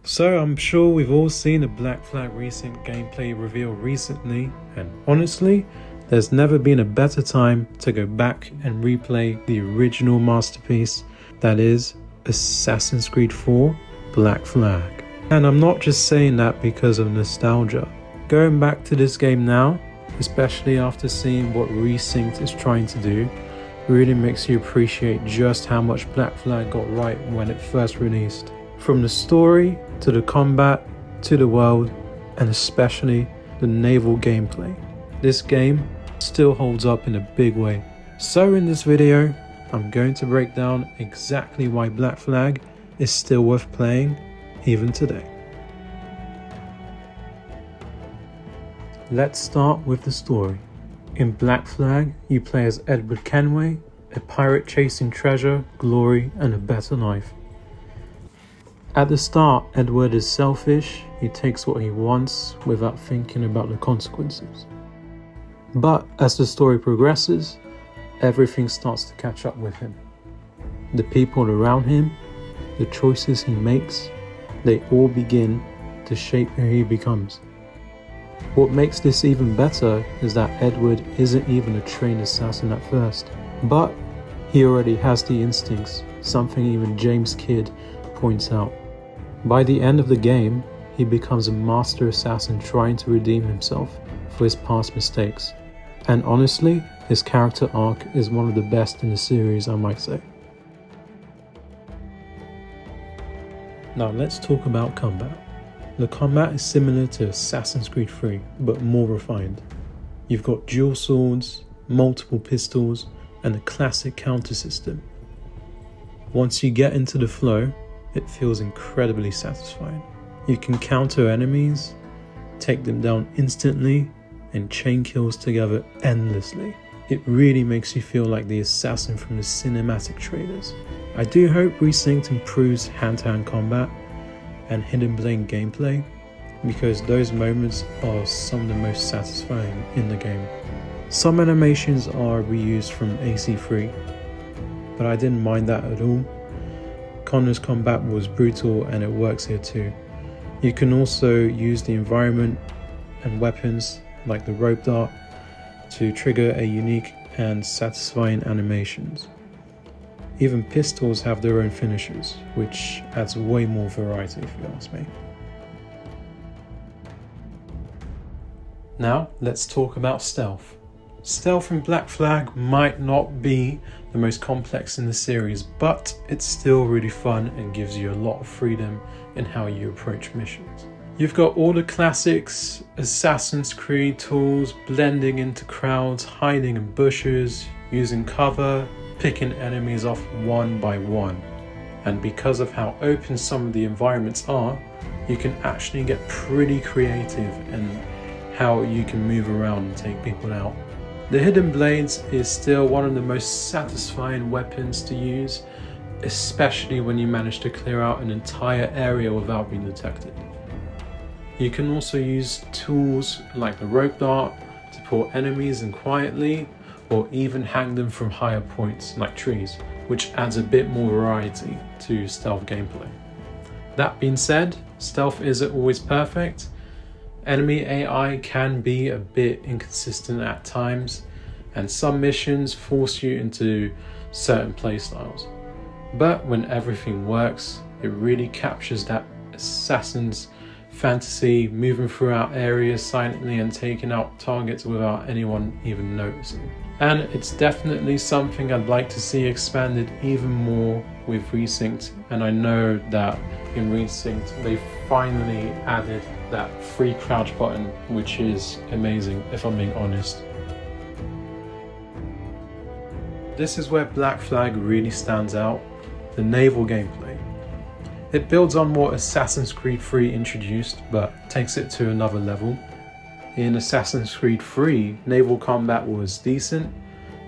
So I'm sure we've all seen a Black Flag Resynced gameplay reveal recently, and honestly, there's never been a better time to go back and replay the original masterpiece that is Assassin's Creed 4 Black Flag. And I'm not just saying that because of nostalgia. Going back to this game now, especially after seeing what Resynced is trying to do, really makes you appreciate just how much Black Flag got right when it first released. From the story, to the combat, to the world, and especially the naval gameplay. This game still holds up in a big way. So in this video, I'm going to break down exactly why Black Flag is still worth playing even today. Let's start with the story. In Black Flag, you play as Edward Kenway, a pirate chasing treasure, glory, and a better life. At the start, Edward is selfish. He takes what he wants without thinking about the consequences. But as the story progresses, everything starts to catch up with him. The people around him, the choices he makes, they all begin to shape who he becomes. What makes this even better is that Edward isn't even a trained assassin at first, but he already has the instincts, something even James Kidd points out. By the end of the game, he becomes a master assassin trying to redeem himself for his past mistakes. And honestly, his character arc is one of the best in the series, I might say. Now let's talk about combat. The combat is similar to Assassin's Creed 3, but more refined. You've got dual swords, multiple pistols, and a classic counter system. Once you get into the flow, it feels incredibly satisfying. You can counter enemies, take them down instantly, and chain kills together endlessly. It really makes you feel like the assassin from the cinematic trailers. I do hope Resynced improves hand-to-hand combat and hidden blade gameplay, because those moments are some of the most satisfying in the game. Some animations are reused from AC3, but I didn't mind that at all. Connor's combat was brutal and it works here too. You can also use the environment and weapons like the rope dart to trigger a unique and satisfying animations. Even pistols have their own finishers, which adds way more variety if you ask me. Now let's talk about stealth. Stealth in Black Flag might not be the most complex in the series, but it's still really fun and gives you a lot of freedom in how you approach missions. You've got all the classics, Assassin's Creed tools, blending into crowds, hiding in bushes, using cover, picking enemies off one by one. And because of how open some of the environments are, you can actually get pretty creative in how you can move around and take people out. The Hidden Blades is still one of the most satisfying weapons to use, especially when you manage to clear out an entire area without being detected. You can also use tools like the rope dart to pull enemies in quietly, or even hang them from higher points like trees, which adds a bit more variety to stealth gameplay. That being said, stealth isn't always perfect. Enemy AI can be a bit inconsistent at times, and some missions force you into certain playstyles. But when everything works, it really captures that assassin's fantasy, moving throughout areas silently and taking out targets without anyone even noticing. And it's definitely something I'd like to see expanded even more with Resynced, and I know that in Resynced they finally added that free crouch button, which is amazing if I'm being honest. This is where Black Flag really stands out, the naval gameplay. It builds on what Assassin's Creed 3 introduced, but takes it to another level. In Assassin's Creed 3, naval combat was decent,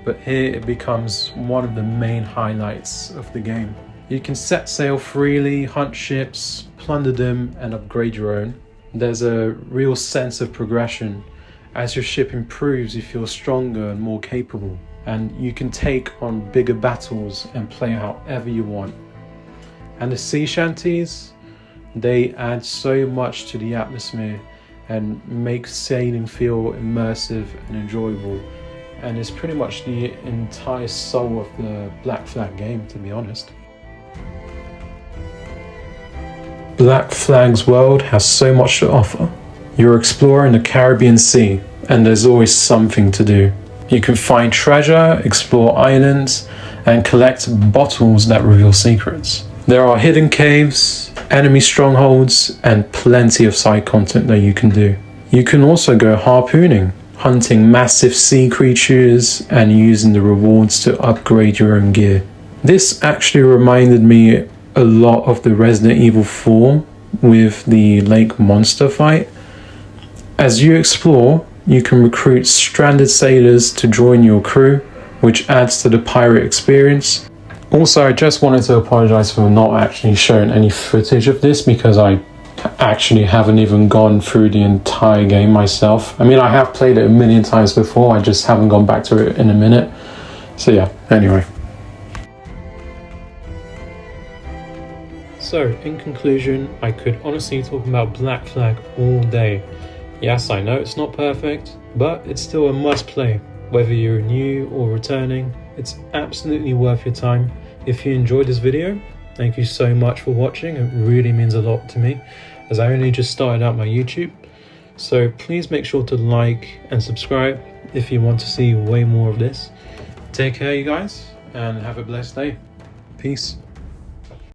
but here it becomes one of the main highlights of the game. You can set sail freely, hunt ships, plunder them, and upgrade your own. There's a real sense of progression. As your ship improves, you feel stronger and more capable, and you can take on bigger battles and play however you want. And the sea shanties, They add so much to the atmosphere and make sailing feel immersive and enjoyable. And it's pretty much the entire soul of the Black Flag game, to be honest. Black Flag's world has so much to offer. You're exploring the Caribbean Sea, and there's always something to do. You can find treasure, explore islands, and collect bottles that reveal secrets. There are hidden caves, enemy strongholds, and plenty of side content that you can do. You can also go harpooning, hunting massive sea creatures and using the rewards to upgrade your own gear. This actually reminded me a lot of the Resident Evil 4 with the lake monster fight. As you explore, you can recruit stranded sailors to join your crew, which adds to the pirate experience. Also, I just wanted to apologize for not actually showing any footage of this because I actually haven't even gone through the entire game myself. I mean, I have played it a million times before, I just haven't gone back to it in a minute. So yeah, anyway. So, in conclusion, I could honestly talk about Black Flag all day. Yes, I know it's not perfect, but it's still a must play. Whether you're new or returning, it's absolutely worth your time. If you enjoyed this video, thank you so much for watching. It really means a lot to me, as I only just started out my YouTube. So please make sure to like and subscribe if you want to see way more of this. Take care, you guys, and have a blessed day. Peace.